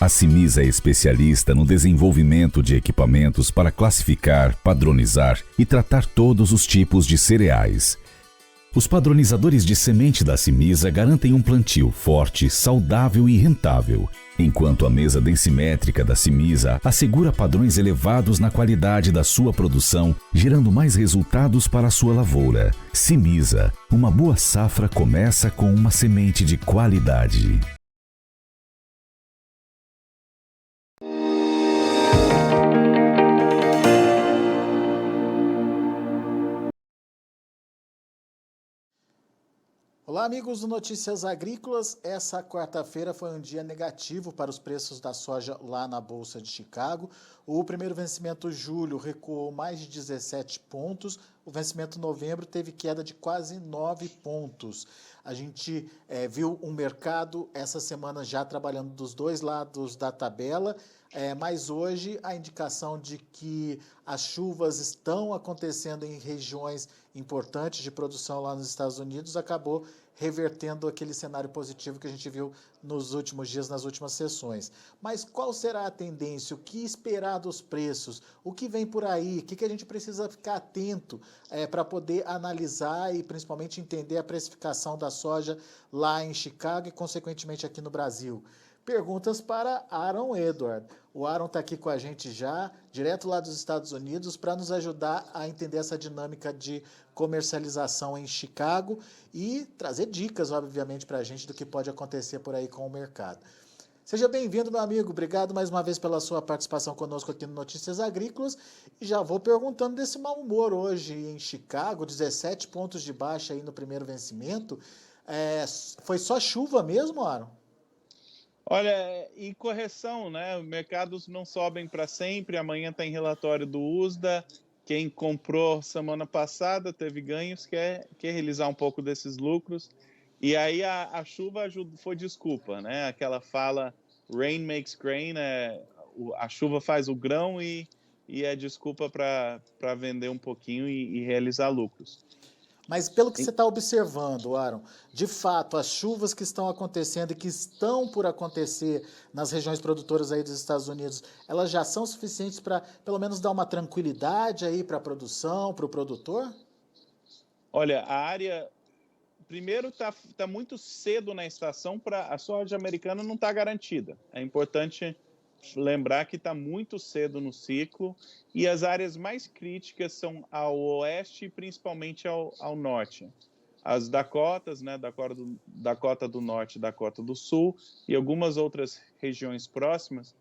A Cimisa é especialista no desenvolvimento de equipamentos para classificar, padronizar e tratar todos os tipos de cereais. Os padronizadores de semente da Cimisa garantem um plantio forte, saudável e rentável, enquanto a mesa densimétrica da Cimisa assegura padrões elevados na qualidade da sua produção, gerando mais resultados para a sua lavoura. Cimisa, uma boa safra começa com uma semente de qualidade. Olá, amigos do Notícias Agrícolas. Essa quarta-feira foi um dia negativo para os preços da soja lá na Bolsa de Chicago. O primeiro vencimento, julho, recuou mais de 17 pontos. O vencimento, novembro, teve queda de quase 9 pontos. A gente viu um mercado essa semana já trabalhando dos dois lados da tabela, mas hoje a indicação de que as chuvas estão acontecendo em regiões importantes de produção lá nos Estados Unidos acabou revertendo aquele cenário positivo que a gente viu nos últimos dias, nas últimas sessões. Mas qual será a tendência? O que esperar dos preços? O que vem por aí? O que a gente precisa ficar atento para poder analisar e principalmente entender a precificação da soja lá em Chicago e, consequentemente, aqui no Brasil? Perguntas para Aaron Edward. O Aaron está aqui com a gente já, direto lá dos Estados Unidos, para nos ajudar a entender essa dinâmica de comercialização em Chicago e trazer dicas, obviamente, para a gente do que pode acontecer por aí com o mercado. Seja bem-vindo, meu amigo. Obrigado mais uma vez pela sua participação conosco aqui no Notícias Agrícolas. E já vou perguntando desse mau humor hoje em Chicago, 17 pontos de baixa aí no primeiro vencimento. Foi só chuva mesmo, Aaron? Olha, e correção, né? Os mercados não sobem para sempre. Amanhã tem relatório do USDA. Quem comprou semana passada teve ganhos, quer realizar um pouco desses lucros. E aí a chuva foi desculpa, né? Aquela fala, rain makes grain, a chuva faz o grão e é desculpa para vender um pouquinho e realizar lucros. Mas pelo que você está observando, Aaron, de fato, as chuvas que estão acontecendo e que estão por acontecer nas regiões produtoras aí dos Estados Unidos, elas já são suficientes para, pelo menos, dar uma tranquilidade aí para a produção, para o produtor? Olha, a área... Primeiro, está muito cedo na estação para a soja americana não está garantida. É importante lembrar que está muito cedo no ciclo e as áreas mais críticas são ao oeste e principalmente ao norte. As Dakotas, né, Dakota do Norte e Dakota do Sul e algumas outras regiões próximas,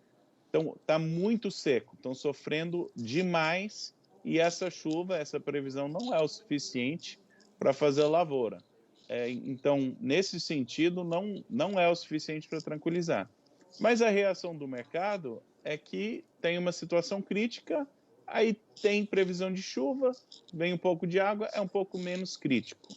então está muito seco, estão sofrendo demais e essa chuva, essa previsão não é o suficiente para fazer a lavoura. Então, nesse sentido, não é o suficiente para tranquilizar. Mas a reação do mercado é que tem uma situação crítica, aí tem previsão de chuva, vem um pouco de água, é um pouco menos crítico.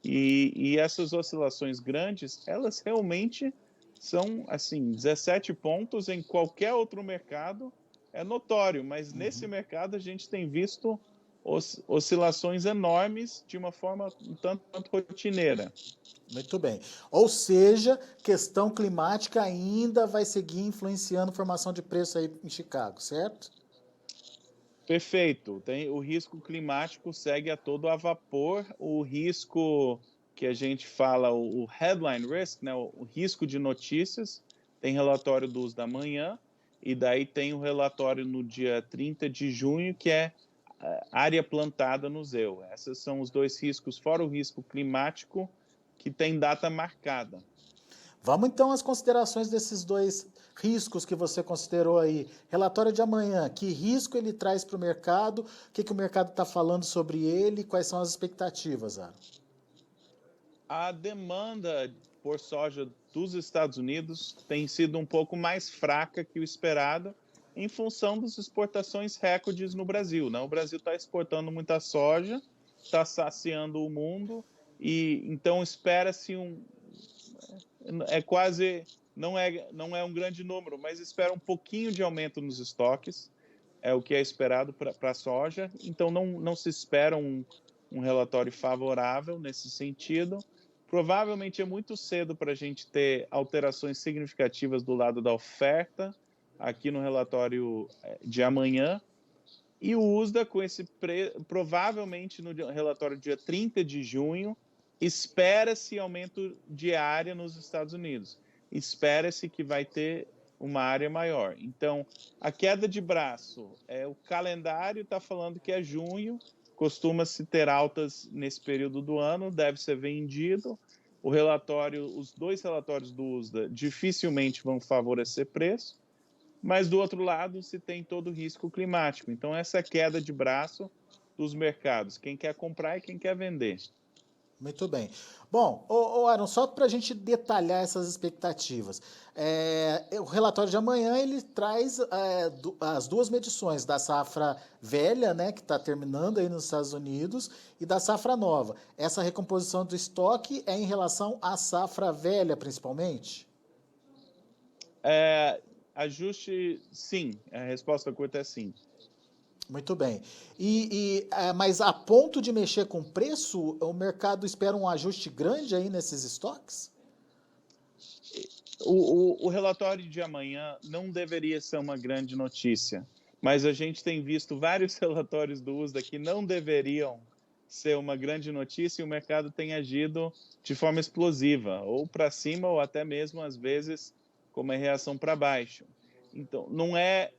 E essas oscilações grandes, elas realmente são, assim, 17 pontos em qualquer outro mercado, é notório, mas nesse mercado a gente tem visto oscilações enormes de uma forma um tanto quanto rotineira. Muito bem. Ou seja, questão climática ainda vai seguir influenciando a formação de preço aí em Chicago, certo? Perfeito. O risco climático segue a todo a vapor. O risco que a gente fala, o headline risk, né, o risco de notícias, tem relatório dos da manhã, e daí tem o relatório no dia 30 de junho, que é área plantada no ZEU. Esses são os dois riscos, fora o risco climático, que tem data marcada. Vamos então às considerações desses dois riscos que você considerou aí. Relatório de amanhã, que risco ele traz para o mercado, o que o mercado está falando sobre ele, quais são as expectativas, Aaron? A demanda por soja dos Estados Unidos tem sido um pouco mais fraca que o esperado, em função das exportações recordes no Brasil, né? O Brasil está exportando muita soja, está saciando o mundo, e então espera-se não é um grande número, mas espera um pouquinho de aumento nos estoques, é o que é esperado para a soja, então não se espera um relatório favorável nesse sentido, Provavelmente é muito cedo para a gente ter alterações significativas do lado da oferta, aqui no relatório de amanhã, e o USDA, com esse provavelmente no relatório dia 30 de junho, espera-se aumento de área nos Estados Unidos. Espera-se que vai ter uma área maior. Então, a queda de braço, o calendário está falando que é junho, costuma-se ter altas nesse período do ano, deve ser vendido. Os dois relatórios do USDA dificilmente vão favorecer preço, mas do outro lado se tem todo o risco climático. Então, essa queda de braço dos mercados, quem quer comprar e quem quer vender. Muito bem. Bom, Aaron, só para a gente detalhar essas expectativas, o relatório de amanhã ele traz as duas medições da safra velha, né, que está terminando aí nos Estados Unidos, e da safra nova. Essa recomposição do estoque é em relação à safra velha, principalmente? Ajuste, sim. A resposta curta é sim. Muito bem. Mas a ponto de mexer com preço, o mercado espera um ajuste grande aí nesses estoques? O relatório de amanhã não deveria ser uma grande notícia, mas a gente tem visto vários relatórios do USDA que não deveriam ser uma grande notícia e o mercado tem agido de forma explosiva, ou para cima ou até mesmo, às vezes, com uma reação para baixo. Então, não é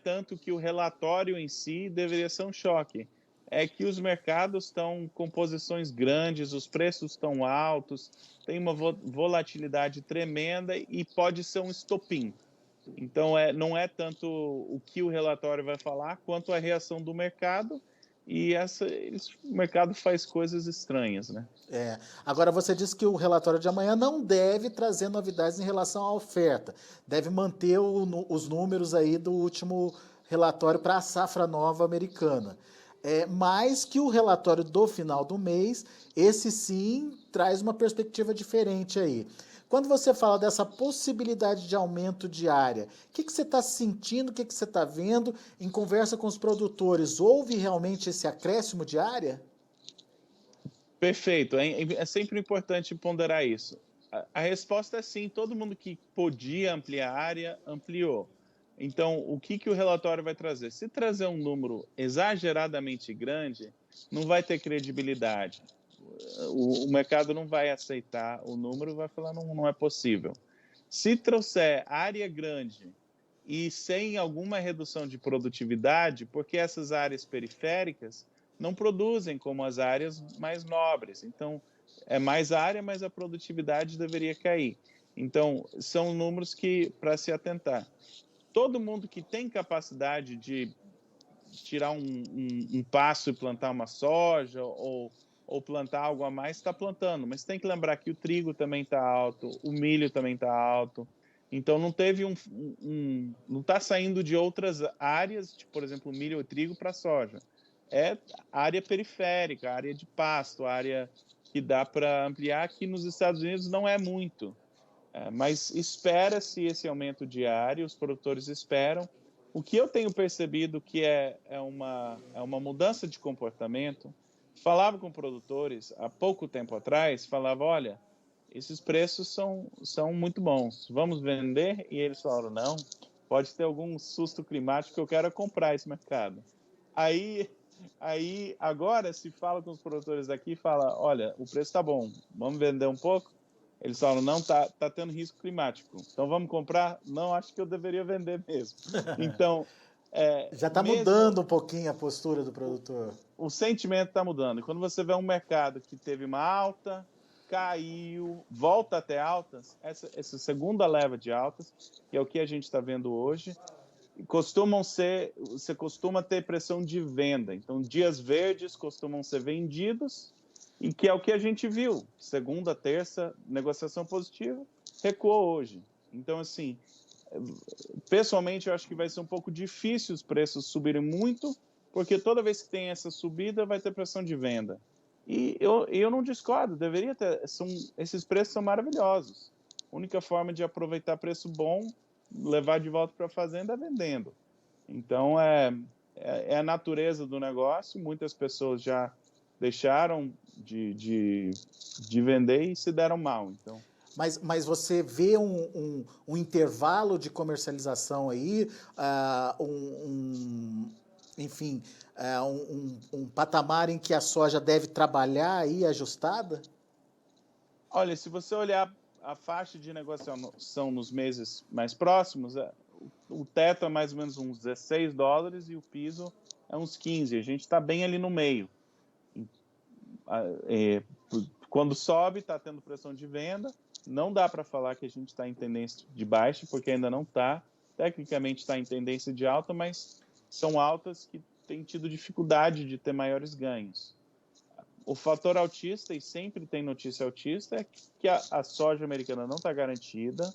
tanto que o relatório em si deveria ser um choque, é que os mercados estão com posições grandes, os preços estão altos, tem uma volatilidade tremenda e pode ser um estopim. Então, não é tanto o que o relatório vai falar, quanto a reação do mercado, e o mercado faz coisas estranhas, né? Agora, você disse que o relatório de amanhã não deve trazer novidades em relação à oferta. Deve manter os números aí do último relatório para a safra nova americana. Mas que o relatório do final do mês, esse sim, traz uma perspectiva diferente aí. Quando você fala dessa possibilidade de aumento de área, o que você está sentindo, o que você está vendo em conversa com os produtores? Houve realmente esse acréscimo de área? Perfeito. É sempre importante ponderar isso. A resposta é sim. Todo mundo que podia ampliar a área, ampliou. Então, o que o relatório vai trazer? Se trazer um número exageradamente grande, não vai ter credibilidade. O mercado não vai aceitar o número, vai falar não é possível. Se trouxer área grande e sem alguma redução de produtividade, porque essas áreas periféricas não produzem como as áreas mais nobres. Então, é mais área, mas a produtividade deveria cair. Então, são números para se atentar. Todo mundo que tem capacidade de tirar um passo e plantar uma soja ou plantar algo a mais, está plantando. Mas tem que lembrar que o trigo também está alto, o milho também está alto. Então, não teve não está saindo de outras áreas, tipo, por exemplo, milho ou trigo para soja. É área periférica, área de pasto, área que dá para ampliar, que nos Estados Unidos não é muito. Mas espera-se esse aumento de área, os produtores esperam. O que eu tenho percebido que é uma mudança de comportamento, falava com produtores há pouco tempo atrás, falava, olha, esses preços são muito bons, vamos vender? E eles falaram, não, pode ter algum susto climático que eu quero comprar esse mercado. Aí agora se fala com os produtores daqui e fala, olha, o preço está bom, vamos vender um pouco? Eles falam, não, tá tendo risco climático. Então vamos comprar? Não, acho que eu deveria vender mesmo. Então, já está mudando um pouquinho a postura do produtor. O sentimento está mudando. E quando você vê um mercado que teve uma alta, caiu, volta até altas, essa segunda leva de altas, que é o que a gente está vendo hoje, você costuma ter pressão de venda. Então, dias verdes costumam ser vendidos, e que é o que a gente viu. Segunda, terça, negociação positiva, recuou hoje. Então, assim, pessoalmente, eu acho que vai ser um pouco difícil os preços subirem muito, porque toda vez que tem essa subida, vai ter pressão de venda. E eu não discordo, deveria ter. Esses preços são maravilhosos. A única forma de aproveitar preço bom, levar de volta para a fazenda é vendendo. Então, é a natureza do negócio. Muitas pessoas já deixaram de vender e se deram mal. Então, mas você vê um intervalo de comercialização aí, enfim, um patamar em que a soja deve trabalhar aí ajustada? olha, se você olhar a faixa de negociação nos meses mais próximos, o teto é mais ou menos uns $16 e o piso é uns 15. A gente está bem ali no meio. Quando sobe, está tendo pressão de venda. Não dá para falar que a gente está em tendência de baixa, porque ainda não está. Tecnicamente está em tendência de alta, mas são altas que têm tido dificuldade de ter maiores ganhos. O fator altista, e sempre tem notícia altista, é que a soja americana não está garantida,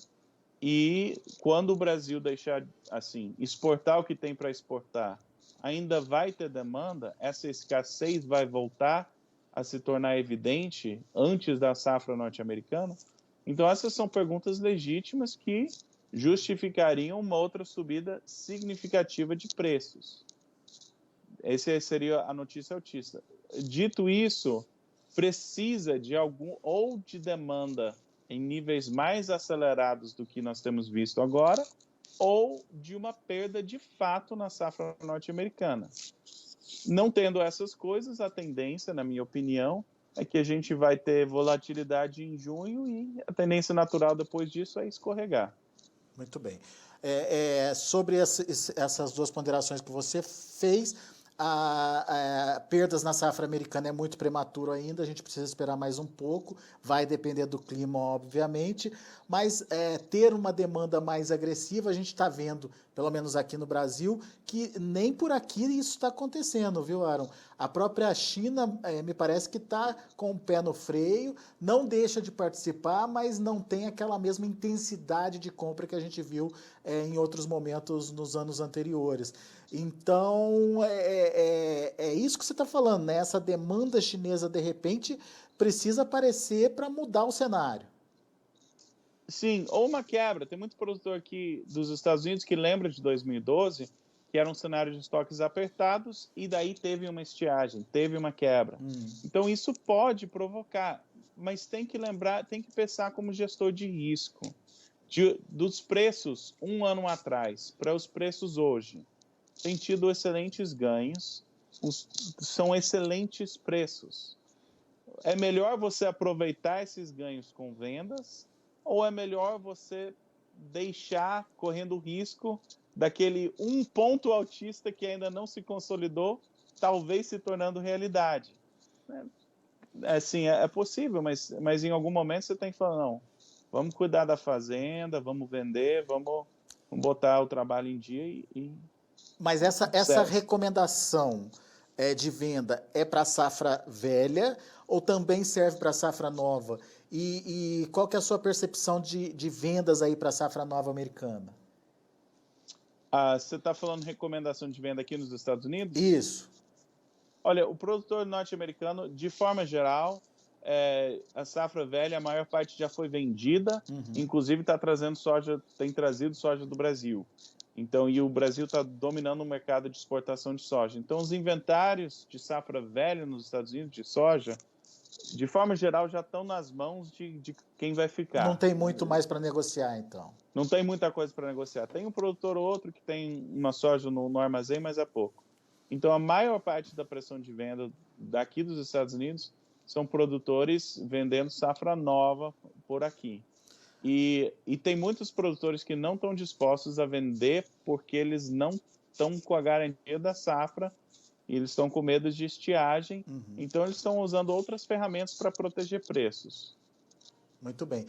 e quando o Brasil deixar, assim, exportar o que tem para exportar, ainda vai ter demanda, essa escassez vai voltar a se tornar evidente antes da safra norte-americana. Então, essas são perguntas legítimas que justificariam uma outra subida significativa de preços. Essa seria a notícia altista. Dito isso, precisa de de demanda em níveis mais acelerados do que nós temos visto agora, ou de uma perda de fato na safra norte-americana. Não tendo essas coisas, a tendência, na minha opinião, é que a gente vai ter volatilidade em junho e a tendência natural depois disso é escorregar. Muito bem. Sobre essas duas ponderações que você fez, perdas na safra americana é muito prematuro ainda, a gente precisa esperar mais um pouco, vai depender do clima, obviamente, mas ter uma demanda mais agressiva, a gente está vendo, pelo menos aqui no Brasil, que nem por aqui isso está acontecendo, viu, Aaron? A própria China, me parece que está com o pé no freio, não deixa de participar, mas não tem aquela mesma intensidade de compra que a gente viu em outros momentos nos anos anteriores. Então, é isso que você está falando, né? Essa demanda chinesa, de repente, precisa aparecer para mudar o cenário. Sim, ou uma quebra. Tem muito produtor aqui dos Estados Unidos que lembra de 2012, que era um cenário de estoques apertados, e daí teve uma estiagem, teve uma quebra. Então, isso pode provocar, mas tem que lembrar, tem que pensar como gestor de risco. Dos preços um ano atrás para os preços hoje, tem tido excelentes ganhos, são excelentes preços. É melhor você aproveitar esses ganhos com vendas, ou é melhor você deixar correndo o risco daquele um ponto altista que ainda não se consolidou, talvez se tornando realidade? Assim, é possível, mas em algum momento você tem que falar, não, vamos cuidar da fazenda, vamos vender, vamos botar o trabalho em dia e Mas essa recomendação de venda é para a safra velha ou também serve para a safra nova? E qual que é a sua percepção de vendas aí para a safra nova americana? Você está falando recomendação de venda aqui nos Estados Unidos? Isso. Olha, o produtor norte-americano, de forma geral, a safra velha, a maior parte já foi vendida, inclusive tem trazido soja do Brasil. Então, e o Brasil está dominando o mercado de exportação de soja. Então, os inventários de safra velha nos Estados Unidos de soja, de forma geral, já estão nas mãos de quem vai ficar. Não tem muito mais para negociar, então. Não tem muita coisa para negociar. Tem um produtor ou outro que tem uma soja no armazém, mas é pouco. Então, a maior parte da pressão de venda daqui dos Estados Unidos são produtores vendendo safra nova por aqui. E tem muitos produtores que não estão dispostos a vender porque eles não estão com a garantia da safra, e eles estão com medo de estiagem, então eles estão usando outras ferramentas para proteger preços. Muito bem.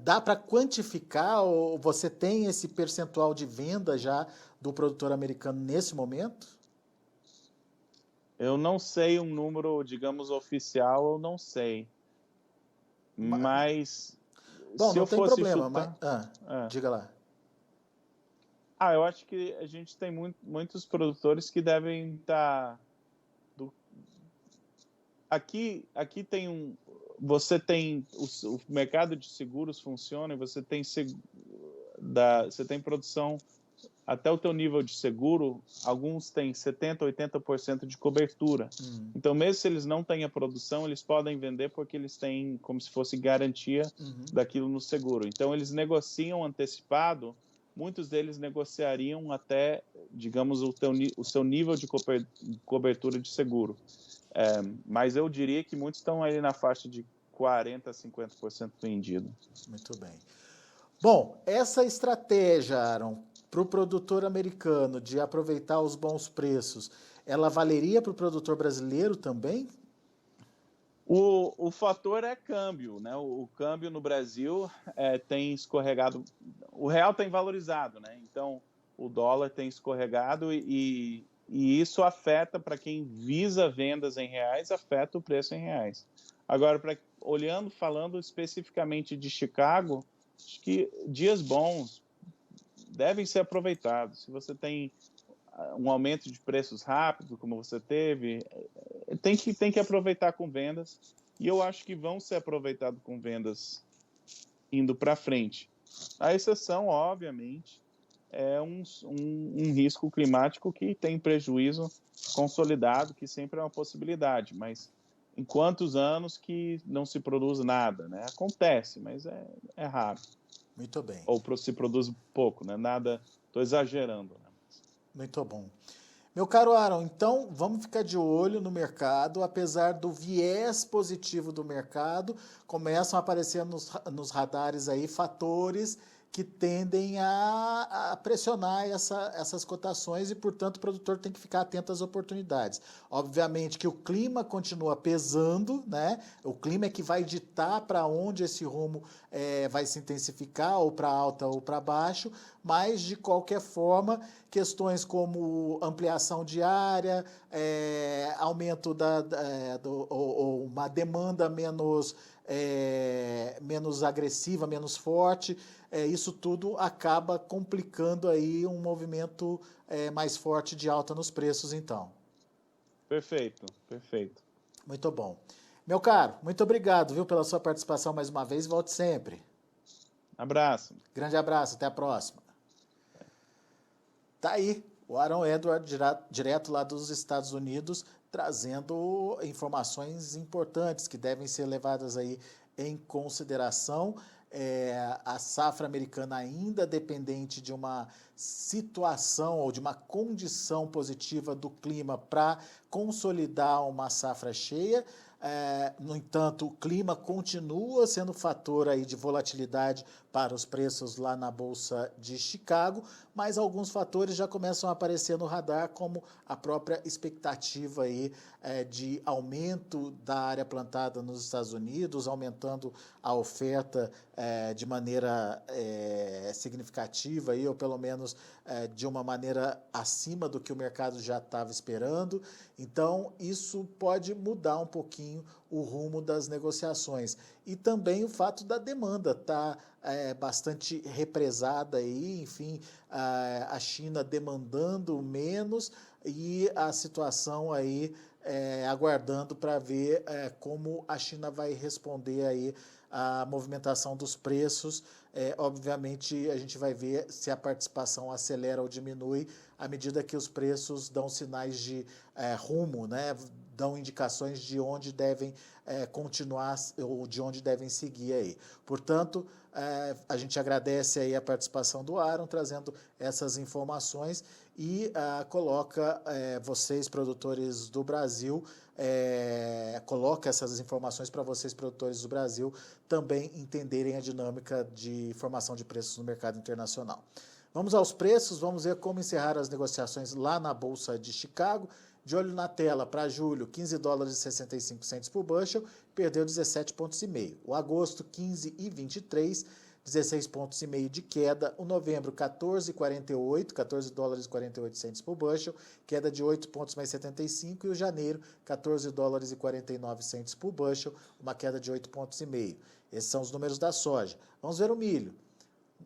Dá para quantificar, ou você tem esse percentual de venda já do produtor americano nesse momento? Eu não sei um número, digamos, oficial, eu não sei. Mas bom, se não eu tem fosse problema, chutar, diga lá. Eu acho que a gente tem muitos produtores que devem estar... Aqui tem você tem o mercado de seguros funciona, e você tem produção até o teu nível de seguro, alguns têm 70%, 80% de cobertura. Então, mesmo se eles não têm a produção, eles podem vender porque eles têm como se fosse garantia daquilo no seguro. Então, eles negociam antecipado, muitos deles negociariam até, digamos, o seu nível de cobertura de seguro. Mas eu diria que muitos estão aí na faixa de 40% a 50% vendido. Muito bem. Bom, essa estratégia, Aaron, para o produtor americano de aproveitar os bons preços, ela valeria para o produtor brasileiro também? O fator é câmbio, né? O câmbio no Brasil tem escorregado, o real tem valorizado, né? Então o dólar tem escorregado e isso afeta, para quem visa vendas em reais, afeta o preço em reais. Agora, falando especificamente de Chicago, acho que dias bons devem ser aproveitados. Se você tem um aumento de preços rápido, como você teve, tem que aproveitar com vendas, e eu acho que vão ser aproveitados com vendas indo para frente. A exceção, obviamente, é um risco climático que tem prejuízo consolidado, que sempre é uma possibilidade, mas em quantos anos que não se produz nada, né? Acontece, mas é raro. Muito bem. Ou se produz pouco, né? Nada, estou exagerando, né? Muito bom. Meu caro Aaron, então vamos ficar de olho no mercado. Apesar do viés positivo do mercado, começam a aparecer nos radares aí fatores que tendem a pressionar essas cotações e, portanto, o produtor tem que ficar atento às oportunidades. Obviamente que o clima continua pesando, né? O clima é que vai ditar para onde esse rumo vai se intensificar, ou para alta ou para baixo, mas, de qualquer forma, questões como ampliação de área, aumento ou uma demanda menos agressiva, menos forte, isso tudo acaba complicando aí um movimento mais forte de alta nos preços, então. Perfeito, perfeito. Muito bom. Meu caro, muito obrigado, viu, pela sua participação mais uma vez. Volte sempre. Abraço. Grande abraço, até a próxima. Tá aí o Aaron Edward, direto lá dos Estados Unidos, trazendo informações importantes que devem ser levadas aí em consideração. A safra americana ainda dependente de uma situação ou de uma condição positiva do clima para consolidar uma safra cheia. No entanto, o clima continua sendo fator aí de volatilidade para os preços lá na Bolsa de Chicago, mas alguns fatores já começam a aparecer no radar, como a própria expectativa aí, de aumento da área plantada nos Estados Unidos, aumentando a oferta de maneira significativa, aí, ou pelo menos de uma maneira acima do que o mercado já estava esperando. Então, isso pode mudar um pouquinho o rumo das negociações. E também o fato da demanda estar bastante represada aí, enfim, a China demandando menos e a situação aí aguardando para ver como a China vai responder aí à movimentação dos preços. Obviamente, a gente vai ver se a participação acelera ou diminui à medida que os preços dão sinais de rumo, né? Dão indicações de onde devem continuar ou de onde devem seguir aí. Portanto, a gente agradece aí a participação do Aaron, trazendo essas informações e coloca vocês, produtores do Brasil, coloca essas informações para vocês, produtores do Brasil, também entenderem a dinâmica de formação de preços no mercado internacional. Vamos aos preços, vamos ver como encerrar as negociações lá na Bolsa de Chicago. De olho na tela, para julho, 15 dólares e 65 centos por bushel, perdeu 17,5 pontos. O agosto, 15,23, 16,5 pontos de queda. O novembro, 14,48, 14 dólares e 48 centos por bushel, queda de 8 pontos mais 75. E o janeiro, 14 dólares e 49 centos por bushel, uma queda de 8,5 pontos. Esses são os números da soja. Vamos ver o milho.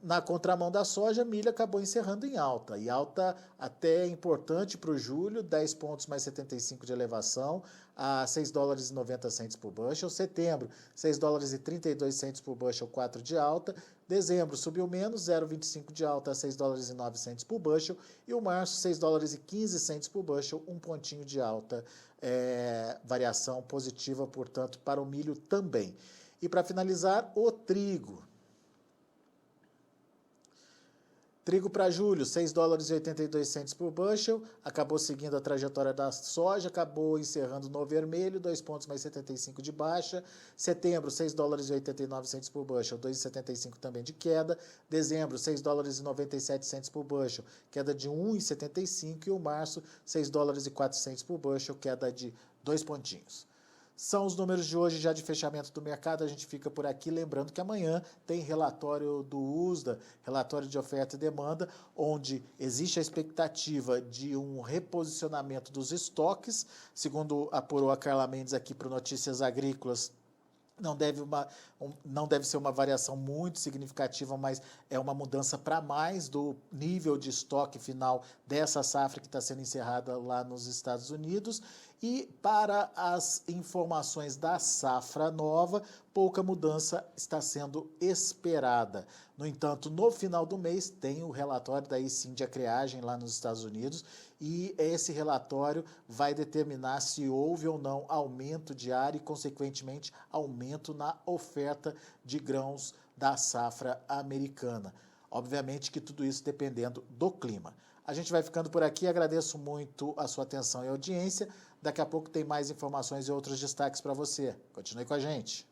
Na contramão da soja, a milho acabou encerrando em alta, e alta até importante para o julho, 10 pontos mais 75 de elevação, a 6 dólares e 90 centes por bushel. Setembro, 6 dólares e 32 centes por bushel, 4 de alta. Dezembro, subiu menos, 0,25 de alta, a 6 dólares e 9 centes por bushel. E o março, 6 dólares e 15 centes por bushel, um pontinho de alta, variação positiva, portanto, para o milho também. E para finalizar, o trigo. Trigo para julho, 6 dólares e 82 centes por bushel, acabou seguindo a trajetória da soja, acabou encerrando no vermelho, 2 pontos mais 75 de baixa. Setembro, 6 dólares e 89 centes por bushel, 2,75 também de queda. Dezembro, 6 dólares e 97 centes por bushel, queda de 1,75. E o março, 6 dólares e 4 centes por bushel, queda de 2 pontinhos. São os números de hoje já de fechamento do mercado. A gente fica por aqui, lembrando que amanhã tem relatório do USDA, relatório de oferta e demanda, onde existe a expectativa de um reposicionamento dos estoques, segundo apurou a Carla Mendes aqui para o Notícias Agrícolas. Não deve ser uma variação muito significativa, mas é uma mudança para mais do nível de estoque final dessa safra que está sendo encerrada lá nos Estados Unidos. E para as informações da safra nova, pouca mudança está sendo esperada. No entanto, no final do mês tem o relatório da Índia Creagem lá nos Estados Unidos, e esse relatório vai determinar se houve ou não aumento de área e, consequentemente, aumento na oferta de grãos da safra americana. Obviamente que tudo isso dependendo do clima. A gente vai ficando por aqui, agradeço muito a sua atenção e audiência. Daqui a pouco tem mais informações e outros destaques para você. Continue com a gente.